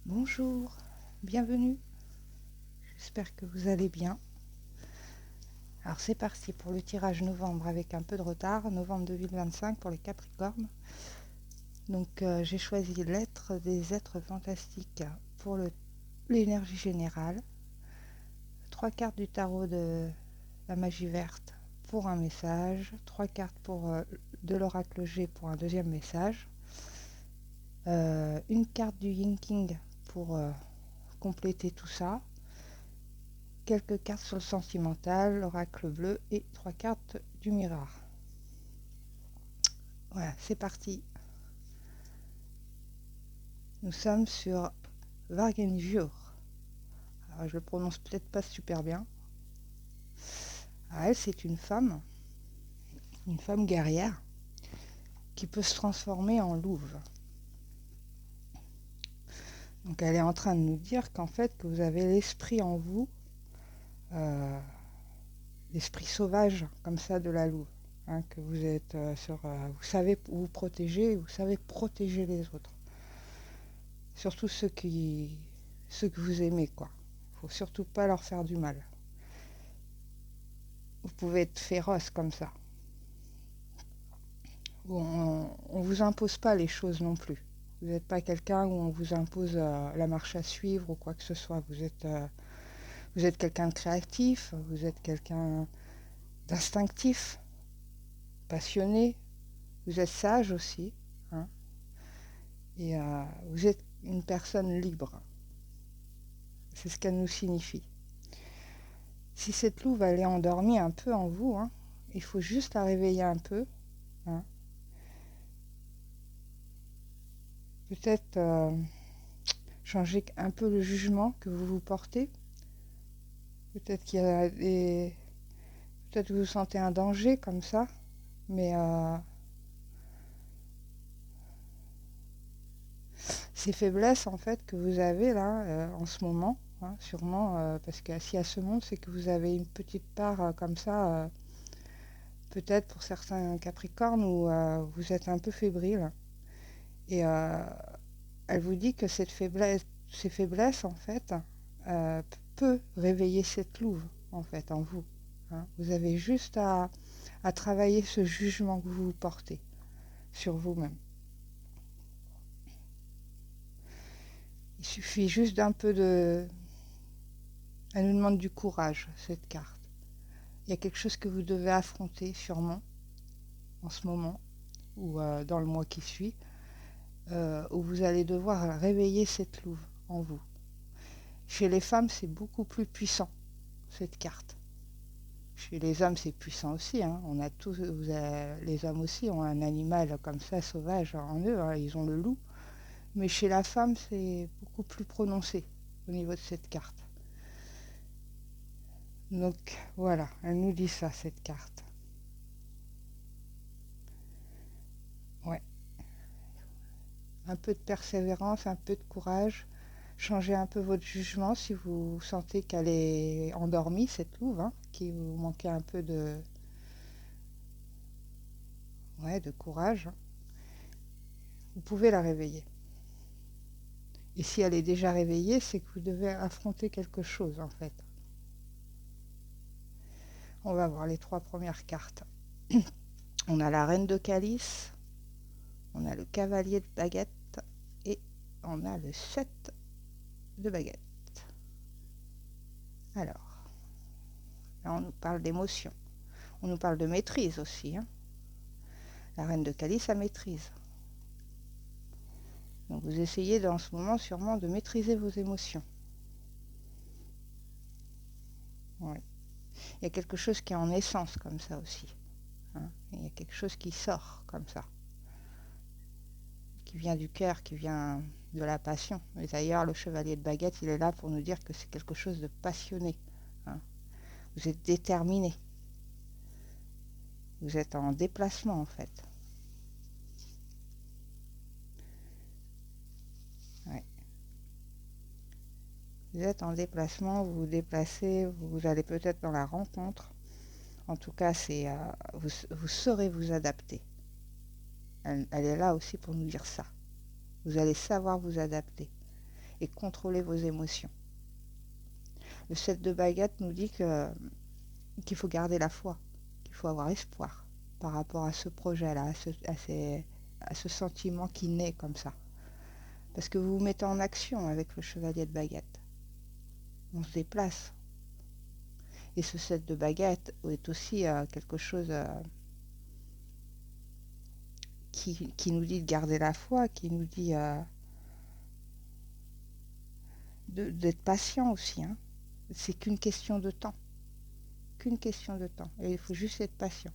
Bonjour, bienvenue, j'espère que vous allez bien. Alors c'est parti pour le tirage novembre avec un peu de retard, novembre 2025 pour les Capricornes. Donc j'ai choisi l'être des êtres fantastiques pour l'énergie générale. 3 cartes du tarot de la magie verte pour un message, 3 cartes de l'oracle G pour un deuxième message, une carte du Yin King pour compléter tout ça, quelques cartes sur le sentimental, l'oracle bleu et 3 cartes du miroir. Voilà, c'est parti. Nous sommes sur Vargenjur. Alors, je le prononce peut-être pas super bien. Alors, elle, c'est une femme guerrière qui peut se transformer en louve. Donc elle est en train de nous dire qu'en fait, que vous avez l'esprit en vous, l'esprit sauvage comme ça de la louve. Hein, que vous êtes vous savez vous protéger, vous savez protéger les autres. Surtout ceux que vous aimez, quoi. Faut surtout pas leur faire du mal. Vous pouvez être féroce comme ça. On vous impose pas les choses non plus. Vous n'êtes pas quelqu'un où on vous impose la marche à suivre ou quoi que ce soit. Vous êtes quelqu'un de créatif, vous êtes quelqu'un d'instinctif, passionné, vous êtes sage aussi, hein, et vous êtes une personne libre. C'est ce qu'elle nous signifie. Si cette louve, elle est endormie un peu en vous, hein, il faut juste la réveiller un peu. Hein. Peut-être changer un peu le jugement que vous vous portez. Peut-être qu'il y a des... Peut-être que vous sentez un danger comme ça, mais ces faiblesses en fait que vous avez là en ce moment, hein, sûrement parce que s'il y a ce monde, c'est que vous avez une petite part comme ça, peut-être pour certains Capricornes où vous êtes un peu fébrile. Et elle vous dit que ces faiblesses en fait peut réveiller cette louve en fait en vous. Hein. Vous avez juste à travailler ce jugement que vous portez sur vous-même. Il suffit juste d'un peu de... Elle nous demande du courage, cette carte. Il y a quelque chose que vous devez affronter sûrement en ce moment ou dans le mois qui suit, où vous allez devoir réveiller cette louve en vous. Chez les femmes, c'est beaucoup plus puissant, cette carte. Chez les hommes, c'est puissant aussi. Hein. On a tous, les hommes aussi ont un animal comme ça, sauvage en eux. Hein. Ils ont le loup. Mais chez la femme, c'est beaucoup plus prononcé au niveau de cette carte. Donc voilà, elle nous dit ça, cette carte. Ouais. Un peu de persévérance, un peu de courage. Changez un peu votre jugement si vous sentez qu'elle est endormie, cette louve, hein, qui vous manquait un peu de courage. Vous pouvez la réveiller. Et si elle est déjà réveillée, c'est que vous devez affronter quelque chose, en fait. On va voir les 3 premières cartes. On a la reine de calice, on a le cavalier de baguette et on a le 7 de baguette. Alors, là on nous parle d'émotion. On nous parle de maîtrise aussi. Hein. La reine de calice, elle maîtrise. Donc vous essayez dans ce moment sûrement de maîtriser vos émotions. Ouais. Il y a quelque chose qui est en essence comme ça aussi. Hein. Il y a quelque chose qui sort comme ça. Qui vient du cœur, qui vient de la passion. Et d'ailleurs, le chevalier de baguette, il est là pour nous dire que c'est quelque chose de passionné. Hein. Vous êtes déterminé. Vous êtes en déplacement en fait. Ouais. Vous êtes en déplacement, vous vous déplacez, vous allez peut-être dans la rencontre. En tout cas, vous saurez vous adapter. Elle est là aussi pour nous dire ça. Vous allez savoir vous adapter. et contrôler vos émotions. Le 7 de baguette nous dit qu'il faut garder la foi, qu'il faut avoir espoir par rapport à ce projet-là, à ce sentiment qui naît comme ça. Parce que vous vous mettez en action avec le chevalier de baguette. On se déplace. Et ce 7 de baguette est aussi quelque chose qui nous dit de garder la foi, qui nous dit d'être patient aussi. Hein. C'est qu'une question de temps. Qu'une question de temps. Et il faut juste être patient.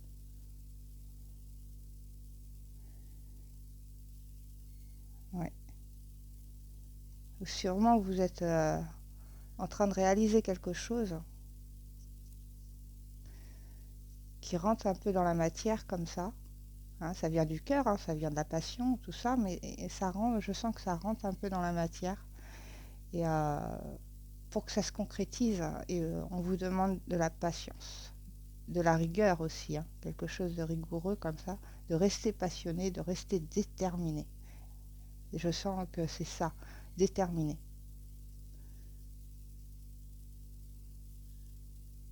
Ouais. Sûrement vous êtes en train de réaliser quelque chose qui rentre un peu dans la matière comme ça. Hein, ça vient du cœur, hein, ça vient de la passion, tout ça, mais ça rend, je sens que ça rentre un peu dans la matière. Et pour que ça se concrétise, on vous demande de la patience, de la rigueur aussi, hein, quelque chose de rigoureux comme ça, de rester passionné, de rester déterminé. Et je sens que c'est ça, déterminé.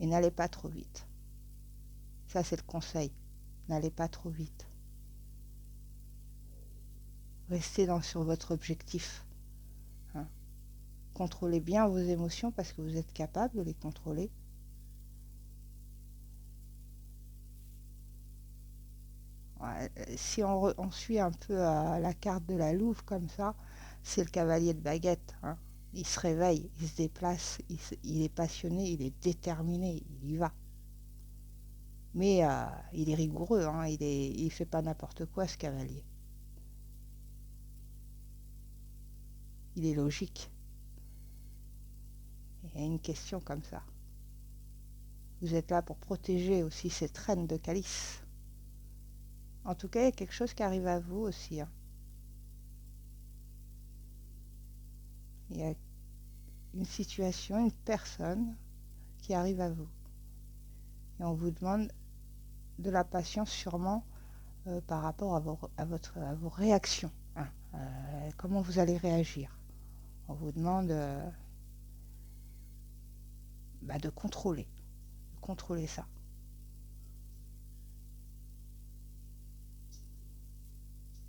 Et n'allez pas trop vite. Ça, c'est le conseil. N'allez pas trop vite. Restez sur votre objectif. Hein. Contrôlez bien vos émotions parce que vous êtes capable de les contrôler. Ouais, si on suit un peu la carte de la Louve comme ça, c'est le cavalier de baguette. Hein. Il se réveille, il se déplace, il est passionné, il est déterminé, il y va. Mais il est rigoureux, hein, il fait pas n'importe quoi ce cavalier. Il est logique. Il y a une question comme ça. Vous êtes là pour protéger aussi cette reine de calice. En tout cas, il y a quelque chose qui arrive à vous aussi. Hein. Il y a une situation, une personne qui arrive à vous. Et on vous demande de la patience sûrement par rapport à vos réactions. Hein. Comment vous allez réagir. On vous demande de contrôler ça.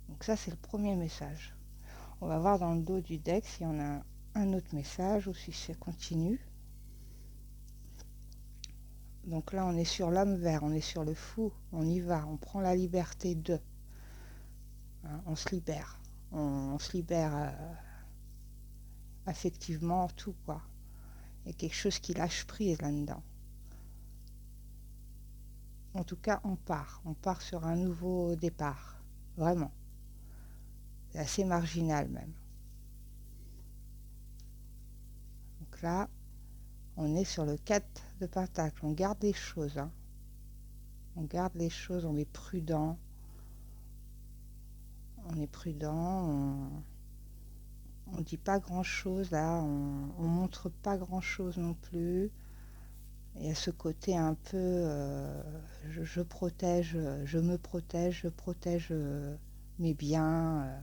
Donc ça, c'est le premier message. On va voir dans le dos du deck s'il y en a un autre message ou si ça continue. Donc là, on est sur l'homme vert, on est sur le fou, on y va, on prend la liberté de. Hein, on se libère. On se libère affectivement, tout quoi. Il y a quelque chose qui lâche prise là-dedans. En tout cas, on part sur un nouveau départ, vraiment. C'est assez marginal même. Donc là, on est sur le 4 de Pentacle, on garde les choses. Hein. On garde les choses, on est prudent. On dit pas grand chose là, on montre pas grand chose non plus. Il y a ce côté un peu je protège, je me protège, je protège mes biens.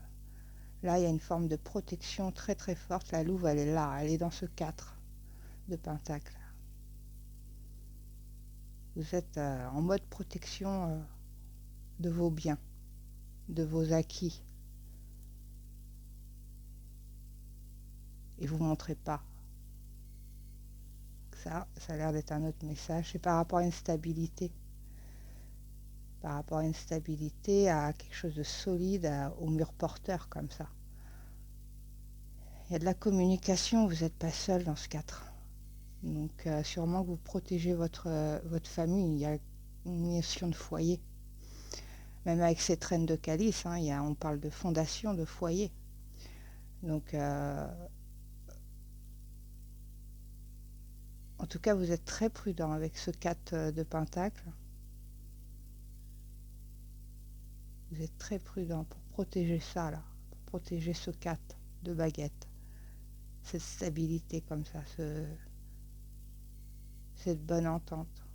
Là, il y a une forme de protection très très forte. La louve, elle est là, elle est dans ce 4 de Pentacle. Vous êtes en mode protection de vos biens, de vos acquis. Et vous ne montrez pas. Ça a l'air d'être un autre message. C'est par rapport à une stabilité. Par rapport à une stabilité, à quelque chose de solide, au mur porteur comme ça. Il y a de la communication, vous n'êtes pas seul dans ce 4. Donc sûrement que vous protégez votre famille, il y a une notion de foyer. Même avec cette reine de calice, hein, on parle de fondation, de foyer. Donc en tout cas, vous êtes très prudent avec ce 4 de Pentacle. Vous êtes très prudent pour protéger ça, là. Pour protéger ce 4 de baguette. Cette stabilité comme ça, cette bonne entente.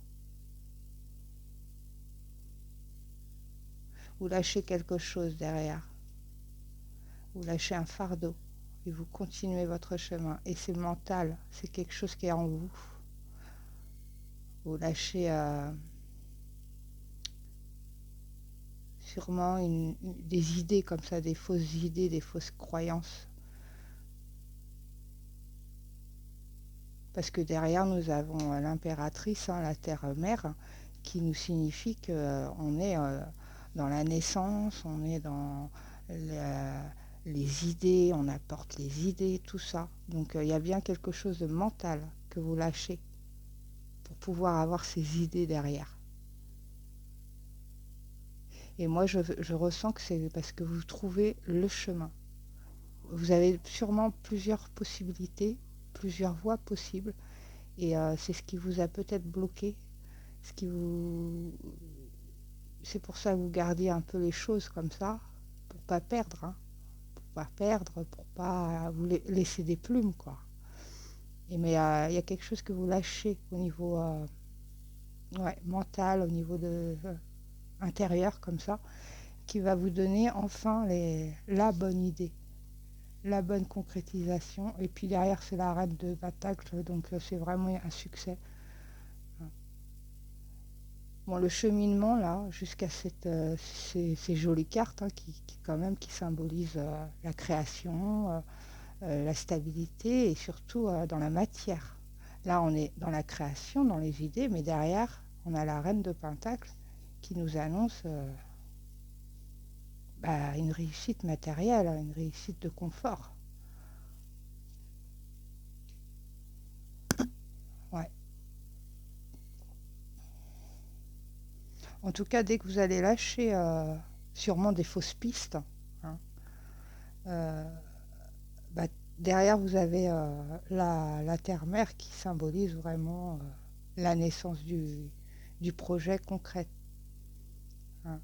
Vous lâchez quelque chose derrière. Vous lâchez un fardeau. et vous continuez votre chemin. Et c'est mental, c'est quelque chose qui est en vous. Vous lâchez sûrement des idées comme ça, des fausses idées, des fausses croyances. Parce que derrière, nous avons l'impératrice, hein, la terre-mère, qui nous signifie qu'on est dans la naissance, on est dans les idées, on apporte les idées, tout ça. Donc il y a bien quelque chose de mental que vous lâchez pour pouvoir avoir ces idées derrière. Et moi, je ressens que c'est parce que vous trouvez le chemin. Vous avez sûrement plusieurs possibilités, plusieurs voies possibles, et c'est ce qui vous a peut-être bloqué, ce qui vous... C'est pour ça que vous gardez un peu les choses comme ça, pour pas perdre, hein, pour pas perdre, pour pas vous laisser des plumes, quoi. Mais il y a quelque chose que vous lâchez au niveau ouais, mental, au niveau intérieur, comme ça, qui va vous donner enfin la bonne idée, la bonne concrétisation. Et puis derrière, c'est la reine de Pentacle, donc c'est vraiment un succès. Bon, le cheminement, là, jusqu'à ces jolies cartes, hein, quand même, qui symbolisent la création, la stabilité et surtout dans la matière. Là, on est dans la création, dans les idées, mais derrière, on a la reine de Pentacle qui nous annonce une réussite matérielle, une réussite de confort. Ouais. En tout cas, dès que vous allez lâcher sûrement des fausses pistes, hein, euh, bah, derrière vous avez la terre-mère qui symbolise vraiment la naissance du projet concret. Hein.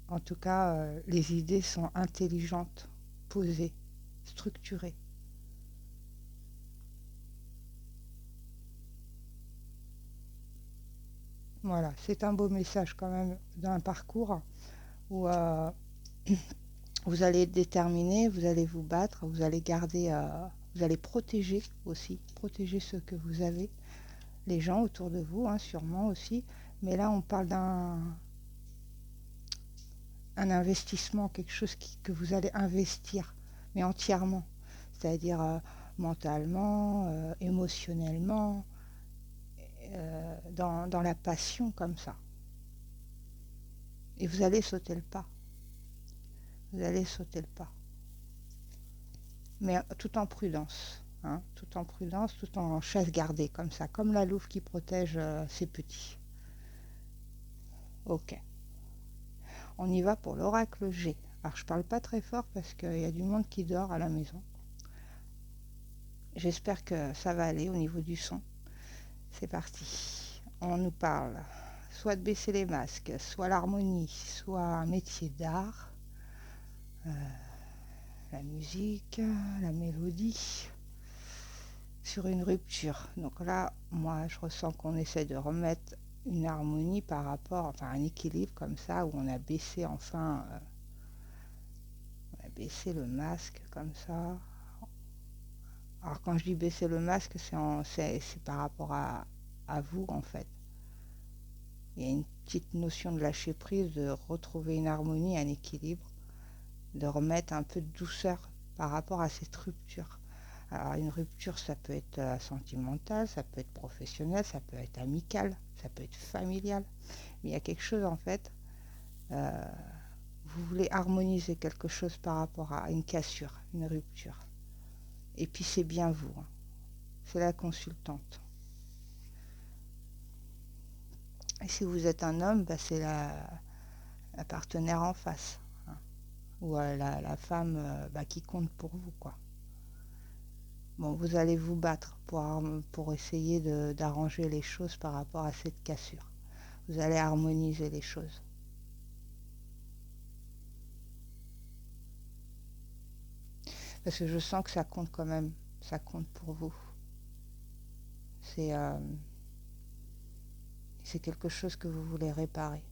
En tout cas, les idées sont intelligentes, posées, structurées. Voilà, c'est un beau message quand même d'un parcours où vous allez être déterminé, vous allez vous battre, vous allez garder, vous allez protéger aussi, protéger ceux que vous avez, les gens autour de vous, hein, sûrement aussi. Mais là, on parle un investissement, quelque chose que vous allez investir, mais entièrement, c'est-à-dire mentalement, émotionnellement, dans la passion comme ça. Et vous allez sauter le pas. Vous allez sauter le pas. Mais tout en prudence. Hein, tout en prudence, tout en chasse gardée, comme ça, comme la louve qui protège ses petits. Ok. On y va pour l'oracle G. Alors je parle pas très fort parce qu'il y a du monde qui dort à la maison. J'espère que ça va aller au niveau du son. C'est parti. On nous parle soit de baisser les masques, soit l'harmonie, soit un métier d'art, la musique, la mélodie, sur une rupture. Donc là, moi, je ressens qu'on essaie de remettre une harmonie par rapport, enfin un équilibre comme ça, où on a baissé enfin, on a baissé le masque comme ça. Alors quand je dis baisser le masque, c'est par rapport à vous en fait. Il y a une petite notion de lâcher prise, de retrouver une harmonie, un équilibre, de remettre un peu de douceur par rapport à cette rupture. Alors une rupture, ça peut être sentimental, ça peut être professionnel, ça peut être amical, ça peut être familial. Mais il y a quelque chose en fait, euh, vous voulez harmoniser quelque chose par rapport à une cassure, une rupture. Et puis c'est bien vous, hein. C'est la consultante. Et si vous êtes un homme, c'est la partenaire en face, hein, ou la femme qui compte pour vous, quoi. Bon, vous allez vous battre pour essayer d'arranger les choses par rapport à cette cassure. Vous allez harmoniser les choses. Parce que je sens que ça compte quand même, ça compte pour vous. C'est quelque chose que vous voulez réparer.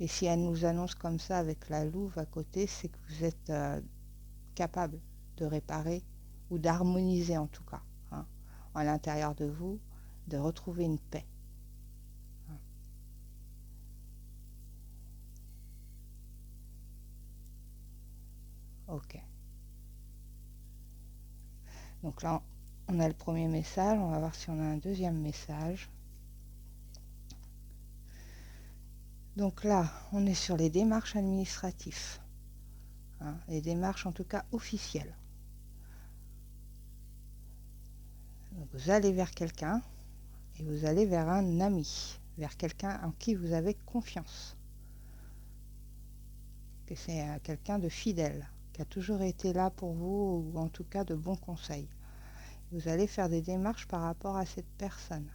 Et si elle nous annonce comme ça avec la louve à côté, c'est que vous êtes capable de réparer ou d'harmoniser en tout cas, hein, à l'intérieur de vous, de retrouver une paix. Ok. Donc là, on a le premier message. On va voir si on a un deuxième message. Donc là, on est sur les démarches administratives. Hein, les démarches en tout cas officielles. Donc vous allez vers quelqu'un et vous allez vers un ami, vers quelqu'un en qui vous avez confiance. Que c'est quelqu'un de fidèle, qui a toujours été là pour vous, ou en tout cas de bons conseils. Vous allez faire des démarches par rapport à cette personne.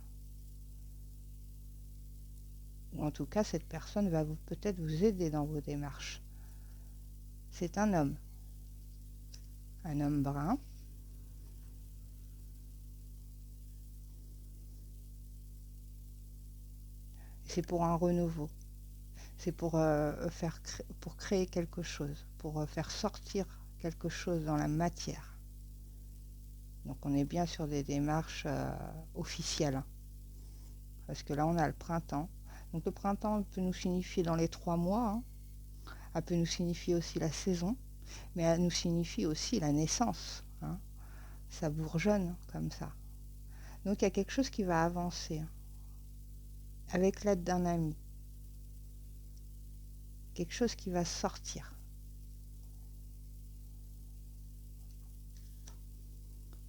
Ou en tout cas, cette personne va peut-être vous aider dans vos démarches. C'est un homme brun. C'est pour un renouveau. C'est pour, pour créer quelque chose, pour faire sortir quelque chose dans la matière. Donc on est bien sur des démarches officielles. Hein. Parce que là, on a le printemps. Donc le printemps peut nous signifier dans les 3 mois. Hein. Elle peut nous signifier aussi la saison. Mais elle nous signifie aussi la naissance. Hein. Ça bourgeonne comme ça. Donc il y a quelque chose qui va avancer. Hein. Avec l'aide d'un ami. Quelque chose qui va sortir.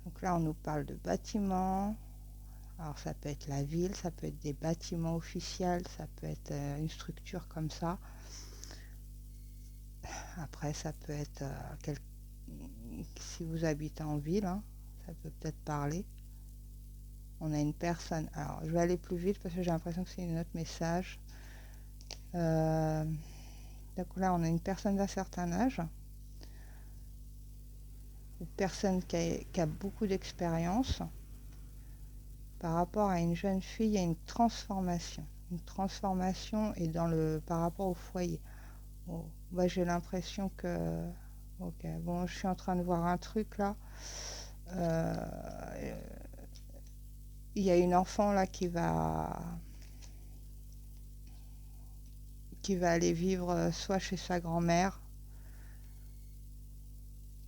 Donc là, on nous parle de bâtiments. Alors ça peut être la ville, ça peut être des bâtiments officiels, ça peut être une structure comme ça. Après, ça peut être, si vous habitez en ville, hein, ça peut peut-être parler. On a une personne. Alors, je vais aller plus vite parce que j'ai l'impression que c'est un autre message. Donc là, on a une personne d'un certain âge. Une personne qui a beaucoup d'expérience. Par rapport à une jeune fille, il y a une transformation. Une transformation est par rapport au foyer. Bon, bah, j'ai l'impression que... Ok, bon, je suis en train de voir un truc là. Il y a une enfant là qui va aller vivre soit chez sa grand-mère.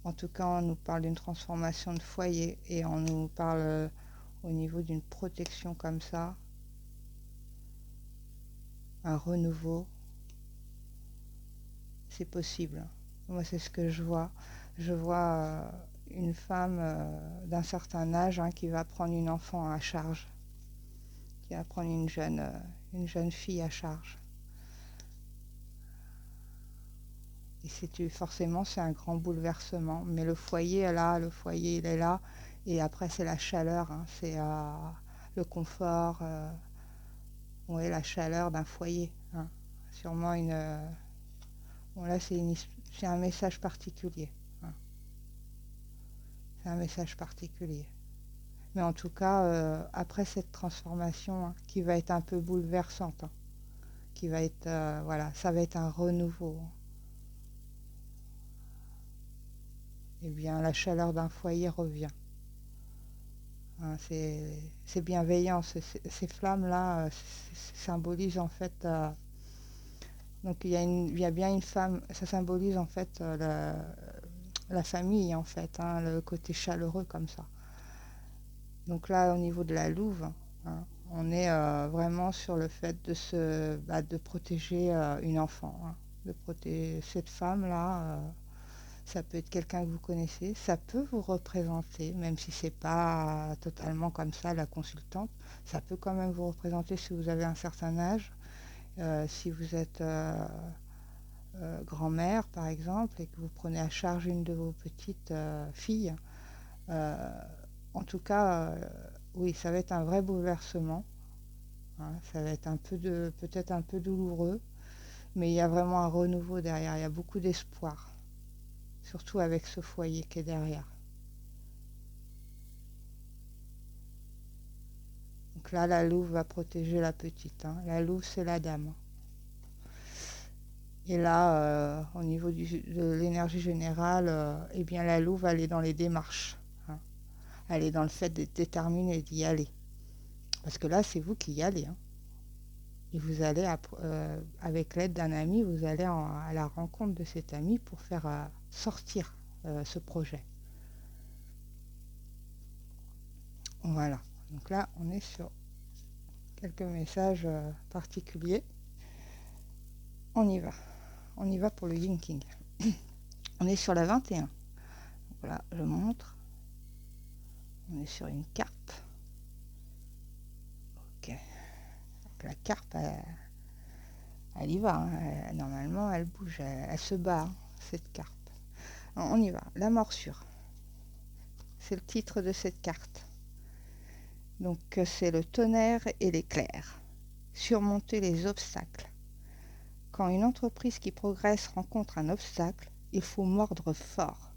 En tout cas, on nous parle d'une transformation de foyer et on nous parle au niveau d'une protection comme ça. Un renouveau. C'est possible. Moi, c'est ce que je vois. Je vois une femme d'un certain âge hein, qui va prendre une enfant à charge, qui va prendre une jeune fille à charge. Et forcément, c'est un grand bouleversement. Mais le foyer est là, il est là. Et après, c'est la chaleur, hein, c'est le confort, ouais, la chaleur d'un foyer. Hein. Sûrement une... bon, là, c'est un message particulier. Hein. C'est un message particulier. Mais en tout cas, après cette transformation hein, qui va être un peu bouleversante, hein, qui va être, voilà, ça va être un renouveau. Hein. Eh bien, la chaleur d'un foyer revient. Hein, c'est bienveillant. Ces flammes-là symbolisent en fait... donc il y a bien une femme, ça symbolise en fait la famille en fait, hein, le côté chaleureux comme ça. Donc là, au niveau de la louve, hein, on est vraiment sur le fait de protéger une enfant, hein, de protéger cette femme-là. Ça peut être quelqu'un que vous connaissez, ça peut vous représenter, même si c'est pas totalement comme ça la consultante, ça peut quand même vous représenter si vous avez un certain âge, si vous êtes grand-mère par exemple et que vous prenez à charge une de vos petites filles. En tout cas, oui, ça va être un vrai bouleversement. Hein, ça va être peut-être un peu douloureux, mais il y a vraiment un renouveau derrière, il y a beaucoup d'espoir, surtout avec ce foyer qui est derrière. Donc là, la louve va protéger la petite. Hein. La louve, c'est la dame. Et là, au niveau de l'énergie générale, eh bien la louve, elle est dans les démarches, hein. Elle est dans le fait d'être déterminée, d'y aller. Parce que là, c'est vous qui y allez, hein. Et vous allez, avec l'aide d'un ami, vous allez à la rencontre de cet ami pour faire sortir ce projet. Voilà. Donc là, on est sur quelques messages particuliers. On y va. On y va pour le Yin King. On est sur la 21. Voilà, je montre. On est sur une carpe. Ok. La carpe, elle y va, hein. Normalement, elle bouge, elle se bat, hein, cette carpe. On y va. La morsure. C'est le titre de cette carte. Donc, c'est le tonnerre et l'éclair. Surmonter les obstacles. Quand une entreprise qui progresse rencontre un obstacle, il faut mordre fort,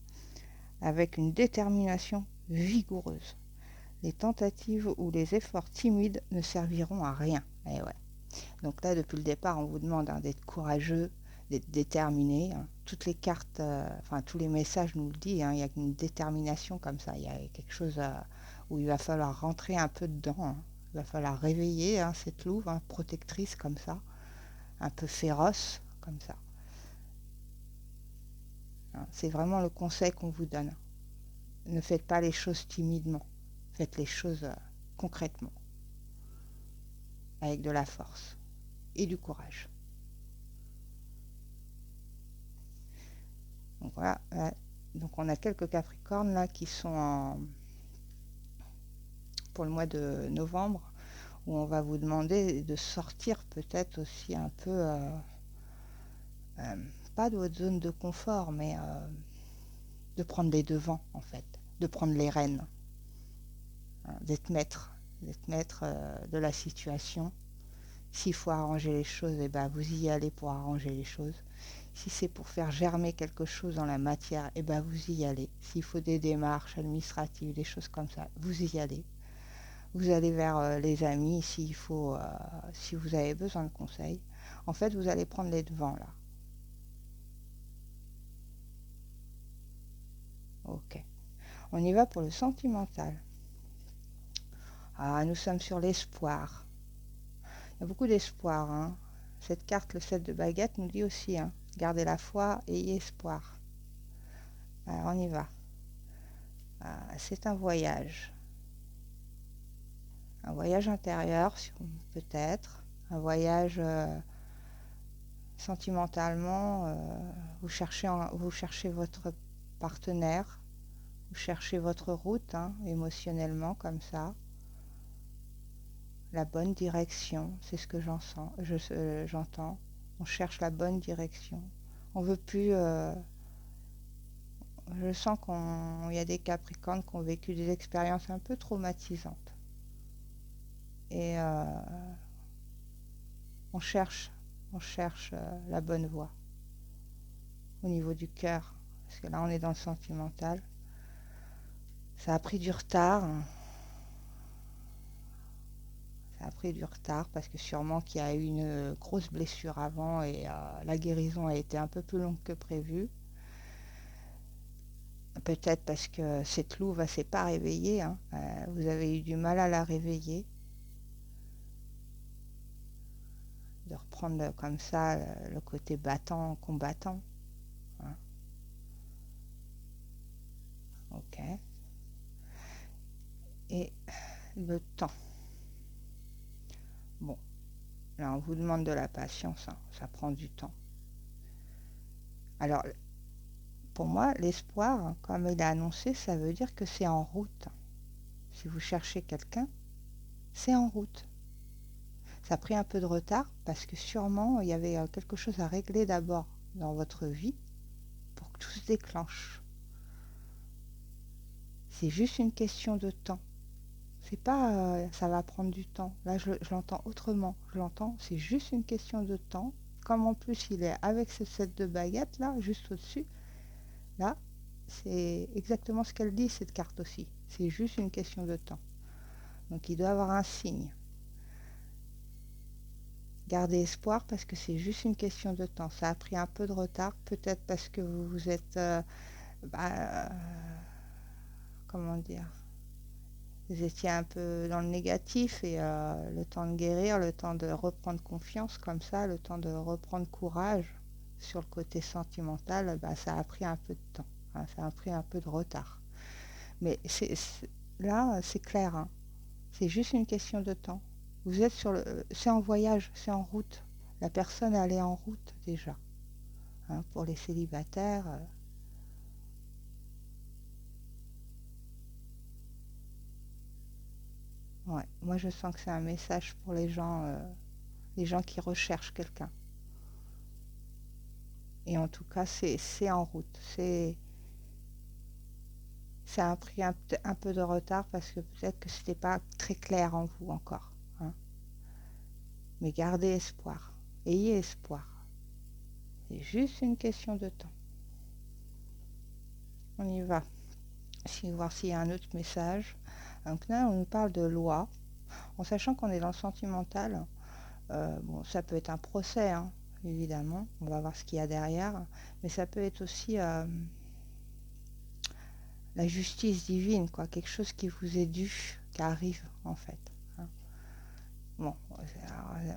avec une détermination vigoureuse. Les tentatives ou les efforts timides ne serviront à rien. Eh ouais. Donc là, depuis le départ, on vous demande, hein, d'être courageux, d'être déterminé, hein. Toutes les cartes, tous les messages nous le disent, hein. Il y a une détermination comme ça. Il y a quelque chose où il va falloir rentrer un peu dedans, hein. Il va falloir réveiller, hein, cette louve, hein, protectrice comme ça, un peu féroce comme ça, hein. C'est vraiment le conseil qu'on vous donne. Ne faites pas les choses timidement. Faites les choses concrètement, avec de la force et du courage. Donc voilà, donc on a quelques Capricornes là qui sont pour le mois de novembre, où on va vous demander de sortir peut-être aussi un peu, pas de votre zone de confort, mais de prendre les devants en fait, de prendre les rênes, hein, d'être maître de la situation. S'il faut arranger les choses, eh ben vous y allez pour arranger les choses. Si c'est pour faire germer quelque chose dans la matière, eh ben vous y allez. S'il faut des démarches administratives, des choses comme ça, vous y allez. Vous allez vers les amis s'il faut, si vous avez besoin de conseils. En fait, vous allez prendre les devants là. Ok. On y va pour le sentimental. Ah, nous sommes sur l'espoir. Il y a beaucoup d'espoir, hein. Cette carte, le 7 de baguette, nous dit aussi, hein, gardez la foi, ayez espoir. Alors, on y va. Ah, c'est un voyage. Un voyage intérieur, peut-être. Un voyage sentimentalement. Vous cherchez votre partenaire. Vous cherchez votre route, hein, émotionnellement, comme ça. La bonne direction, c'est ce que j'entends. On cherche la bonne direction. On veut plus. Je sens qu'il y a des Capricornes qui ont vécu des expériences un peu traumatisantes. Et on cherche la bonne voie au niveau du cœur. Parce que là, on est dans le sentimental. Ça a pris du retard, hein. Ça a pris du retard parce que sûrement qu'il y a eu une grosse blessure avant et la guérison a été un peu plus longue que prévu. Peut-être parce que cette louve ne s'est pas réveillée, hein. Vous avez eu du mal à la réveiller. De reprendre comme ça le côté battant, combattant, hein. Ok. Et le temps. Bon, là on vous demande de la patience, hein. Ça prend du temps. Alors, pour moi, l'espoir, hein, comme il a annoncé, ça veut dire que c'est en route. Si vous cherchez quelqu'un, c'est en route. Ça a pris un peu de retard parce que sûrement il y avait quelque chose à régler d'abord dans votre vie pour que tout se déclenche. C'est juste une question de temps. C'est pas ça va prendre du temps. Là, je l'entends autrement. Je l'entends, c'est juste une question de temps. Comme en plus il est avec ce set de baguettes là, juste au-dessus, là, c'est exactement ce qu'elle dit cette carte aussi. C'est juste une question de temps. Donc il doit avoir un signe. Gardez espoir parce que c'est juste une question de temps. Ça a pris un peu de retard, peut-être parce que vous vous êtes, bah, comment dire, vous étiez un peu dans le négatif et le temps de guérir, le temps de reprendre confiance comme ça, le temps de reprendre courage sur le côté sentimental, bah, ça a pris un peu de temps, hein, ça a pris un peu de retard. Mais là, c'est clair, hein, c'est juste une question de temps. Vous êtes sur le, c'est en voyage, c'est en route. La personne, elle est en route déjà, hein, pour les célibataires. Ouais. Moi, je sens que c'est un message pour les gens qui recherchent quelqu'un. Et en tout cas, c'est en route. Ça a pris un peu de retard parce que peut-être que c'était pas très clair en vous encore, hein. Mais gardez espoir. Ayez espoir. C'est juste une question de temps. On y va. Voir s'il y a un autre message. Donc là, on nous parle de loi. En sachant qu'on est dans le sentimental, bon, ça peut être un procès, hein, évidemment. On va voir ce qu'il y a derrière. Mais ça peut être aussi la justice divine, quoi, quelque chose qui vous est dû, qui arrive en fait, hein. Bon,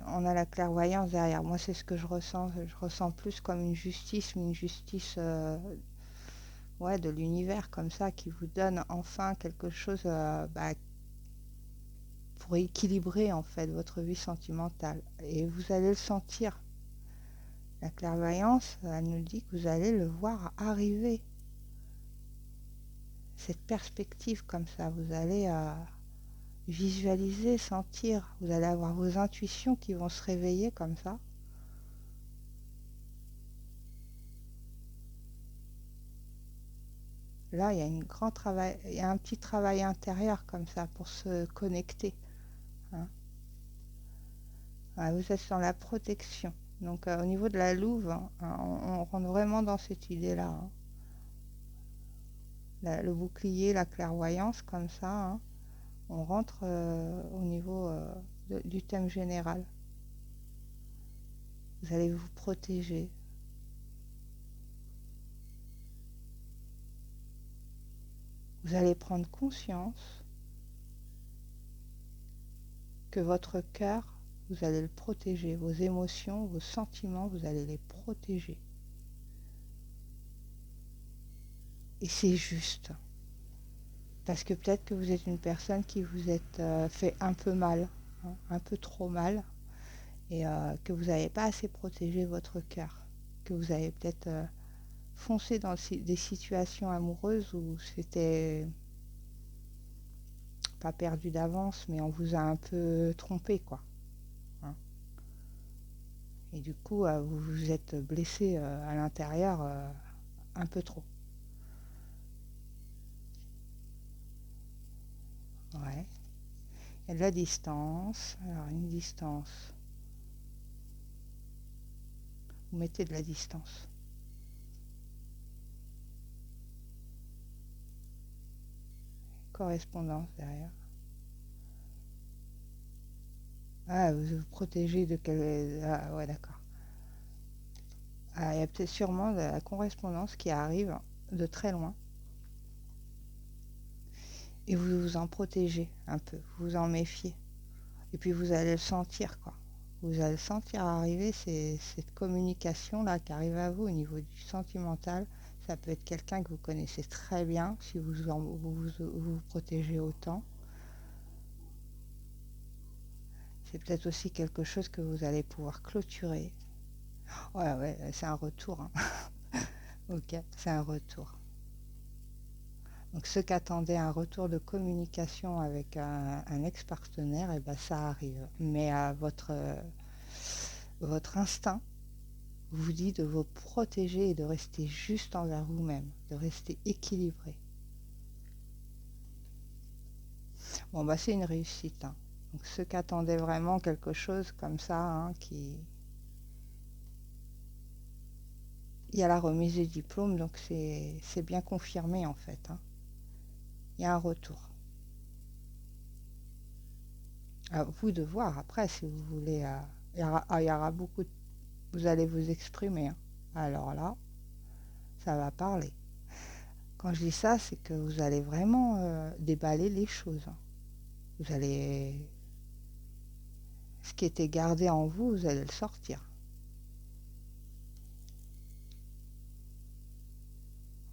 on a la clairvoyance derrière. Moi, c'est ce que je ressens. Je ressens plus comme une justice, mais une justice ouais, de l'univers comme ça, qui vous donne enfin quelque chose bah, pour équilibrer en fait votre vie sentimentale. Et vous allez le sentir. La clairvoyance, elle nous dit que vous allez le voir arriver. Cette perspective comme ça, vous allez visualiser, sentir, vous allez avoir vos intuitions qui vont se réveiller comme ça. Là, il y a un petit travail intérieur comme ça pour se connecter, hein. Ouais, vous êtes dans la protection. Donc au niveau de la louve, hein, on rentre vraiment dans cette idée-là, hein. Le bouclier, la clairvoyance comme ça, hein. On rentre au niveau du thème général. Vous allez vous protéger. Vous allez prendre conscience que votre cœur, vous allez le protéger. Vos émotions, vos sentiments, vous allez les protéger. Et c'est juste. Parce que peut-être que vous êtes une personne qui vous êtes fait un peu mal, hein, un peu trop mal, et que vous n'avez pas assez protégé votre cœur. Que vous avez peut-être foncé dans des situations amoureuses où c'était pas perdu d'avance, mais on vous a un peu trompé, quoi, hein. Et du coup, vous vous êtes blessé à l'intérieur un peu trop. Ouais. Il y a de la distance. Alors, une distance. Vous mettez de la distance. Correspondance derrière. Ah, vous vous protégez de quel... Ah, ouais, d'accord. Ah, il y a peut-être sûrement de la correspondance qui arrive de très loin. Et vous vous en protégez un peu. Vous vous en méfiez. Et puis vous allez le sentir, quoi. Vous allez le sentir arriver, c'est cette communication-là qui arrive à vous au niveau du sentimental. Ça peut être quelqu'un que vous connaissez très bien, si vous protégez autant. C'est peut-être aussi quelque chose que vous allez pouvoir clôturer. Ouais, ouais, c'est un retour, hein. Ok, c'est un retour. Donc ceux qui attendaient un retour de communication avec un ex-partenaire, et ben ça arrive. Mais votre instinct vous dit de vous protéger et de rester juste envers vous-même, de rester équilibré. Bon, bah c'est une réussite, hein. Donc ceux qui attendaient vraiment quelque chose comme ça, hein, il y a la remise du diplôme, donc c'est bien confirmé en fait, hein. Il y a un retour. À vous de voir après si vous voulez il y aura beaucoup de... Vous allez vous exprimer, hein. Alors là, ça va parler. Quand je dis ça, c'est que vous allez vraiment déballer les choses, hein. Vous allez... Ce qui était gardé en vous, vous allez le sortir.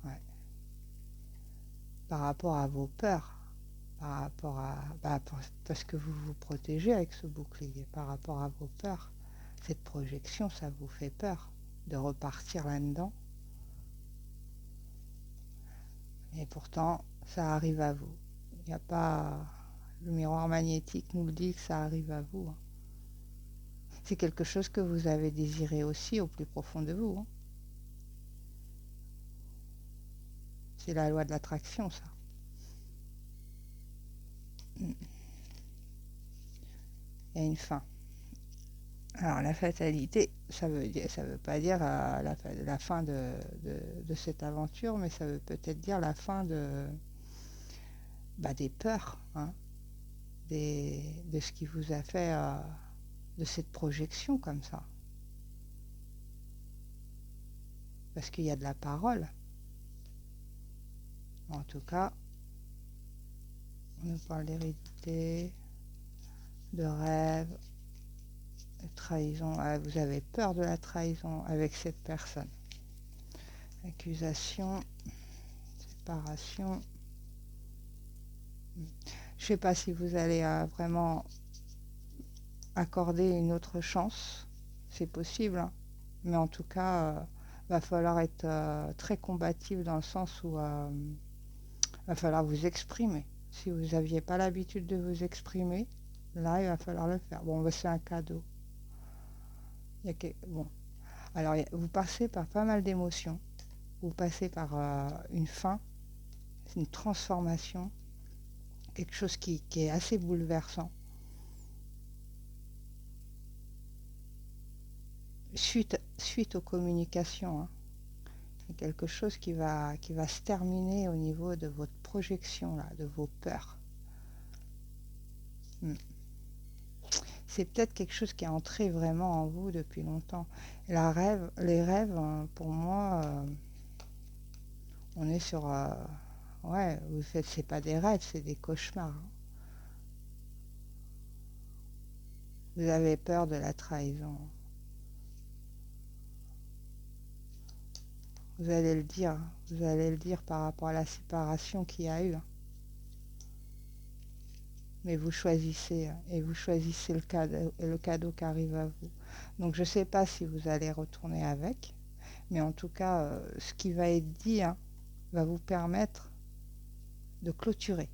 Ouais. Par rapport à vos peurs, par rapport à... parce que vous vous protégez avec ce bouclier, par rapport à vos peurs. Cette projection, ça vous fait peur de repartir là-dedans. Et pourtant, ça arrive à vous. Il n'y a pas... Le miroir magnétique nous le dit que ça arrive à vous, hein. C'est quelque chose que vous avez désiré aussi au plus profond de vous, hein. C'est la loi de l'attraction, ça. Il y a une fin. Alors la fatalité, ça veut pas dire la fin de cette aventure, mais ça veut peut-être dire la fin des peurs, hein, de ce qui vous a fait de cette projection comme ça. Parce qu'il y a de la parole. En tout cas, on nous parle d'hérédité, de rêve, de trahison. Ah, vous avez peur de la trahison avec cette personne. Accusation, séparation. Je ne sais pas si vous allez vraiment accorder une autre chance. C'est possible, hein. Mais en tout cas, va falloir être très combatif dans le sens où va falloir vous exprimer. Si vous n'aviez pas l'habitude de vous exprimer, là, il va falloir le faire. Bon, c'est un cadeau. Bon. Alors, vous passez par pas mal d'émotions. Vous passez par une fin, une transformation, quelque chose qui est assez bouleversant. Suite aux communications, hein. C'est quelque chose qui va se terminer au niveau de votre projection, là, de vos peurs. C'est peut-être quelque chose qui est entré vraiment en vous depuis longtemps. Les rêves, pour moi, on est sur... ouais, c'est pas des rêves, c'est des cauchemars, hein. Vous avez peur de la trahison. Vous allez le dire par rapport à la séparation qu'il y a eu. Mais vous choisissez, et vous choisissez le cadeau qui arrive à vous. Donc je ne sais pas si vous allez retourner avec, mais en tout cas, ce qui va être dit, hein, va vous permettre de clôturer,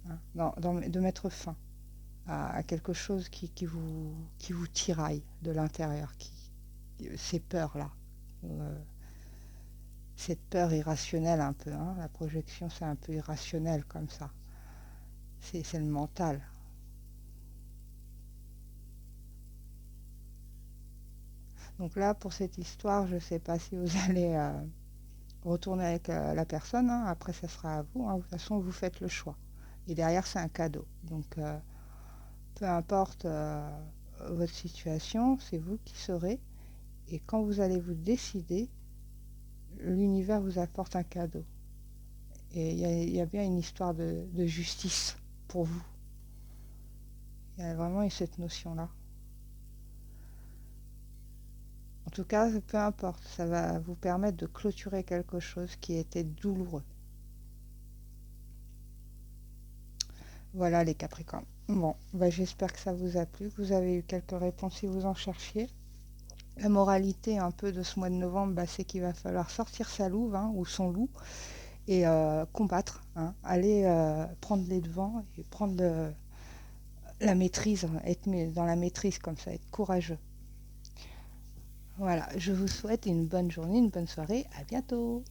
hein, de mettre fin à quelque chose qui vous tiraille de l'intérieur, ces peurs-là. Cette peur irrationnelle un peu, hein. La projection, c'est un peu irrationnel comme ça. C'est le mental. Donc là, pour cette histoire, je ne sais pas si vous allez retourner avec la personne, hein. Après, ça sera à vous, hein. De toute façon, vous faites le choix. Et derrière, c'est un cadeau. Donc, peu importe votre situation, c'est vous qui saurez. Et quand vous allez vous décider, l'univers vous apporte un cadeau. Et il y a bien une histoire de justice pour vous. Il y a vraiment cette notion-là. En tout cas, peu importe, ça va vous permettre de clôturer quelque chose qui était douloureux. Voilà les Capricornes. Bon, j'espère que ça vous a plu, que vous avez eu quelques réponses si vous en cherchiez. La moralité un peu de ce mois de novembre, c'est qu'il va falloir sortir sa louve, hein, ou son loup et combattre, hein, aller prendre les devants et prendre la maîtrise, être dans la maîtrise comme ça, être courageux. Voilà, je vous souhaite une bonne journée, une bonne soirée, à bientôt.